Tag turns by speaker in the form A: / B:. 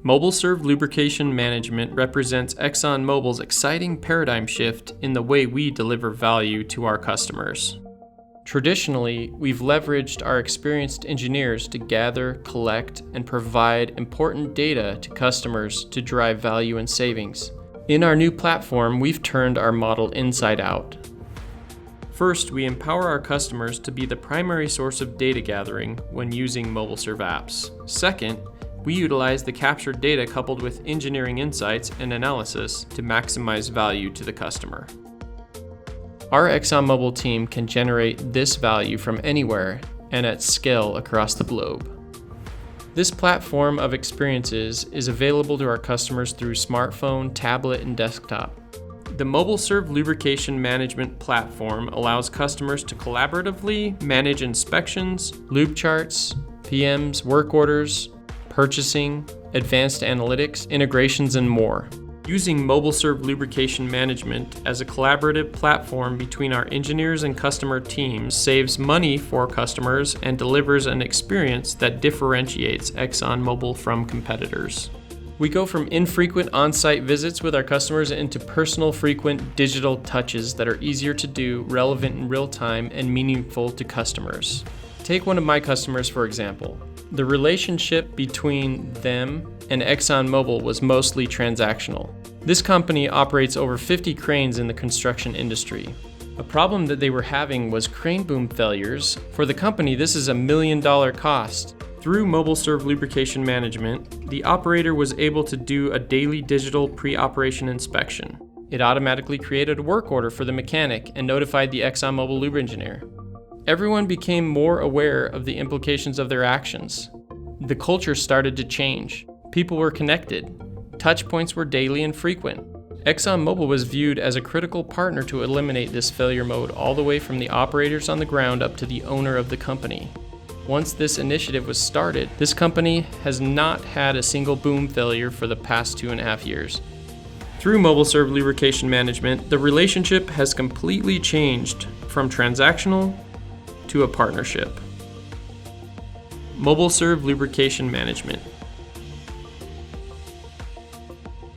A: Mobil Serv Lubrication Management represents ExxonMobil's exciting paradigm shift in the way we deliver value to our customers. Traditionally, we've leveraged our experienced engineers to gather, collect, and provide important data to customers to drive value and savings. In our new platform, we've turned our model inside out. First, we empower our customers to be the primary source of data gathering when using Mobil Serv apps. Second, we utilize the captured data coupled with engineering insights and analysis to maximize value to the customer. Our ExxonMobil team can generate this value from anywhere and at scale across the globe. This platform of experiences is available to our customers through smartphone, tablet, and desktop. The Mobil Serv Lubrication Management platform allows customers to collaboratively manage inspections, lube charts, PMs, work orders, purchasing, advanced analytics, integrations, and more. Using Mobil Serv Lubrication Management as a collaborative platform between our engineers and customer teams saves money for customers and delivers an experience that differentiates ExxonMobil from competitors. We go from infrequent on-site visits with our customers into personal, frequent digital touches that are easier to do, relevant in real time, and meaningful to customers. Take one of my customers, for example. The relationship between them and ExxonMobil was mostly transactional. This company operates over 50 cranes in the construction industry. A problem that they were having was crane boom failures. For the company, this is $1 million cost. Through Mobil Serv Lubrication Management, the operator was able to do a daily digital pre-operation inspection. It automatically created a work order for the mechanic and notified the ExxonMobil lube engineer. Everyone became more aware of the implications of their actions. The culture started to change. People were connected. Touch points were daily and frequent. ExxonMobil was viewed as a critical partner to eliminate this failure mode all the way from the operators on the ground up to the owner of the company. Once this initiative was started, this company has not had a single boom failure for the past 2.5 years. Through Mobil Serv Lubrication Management, the relationship has completely changed from transactional to a partnership. Mobil Serv Lubrication Management.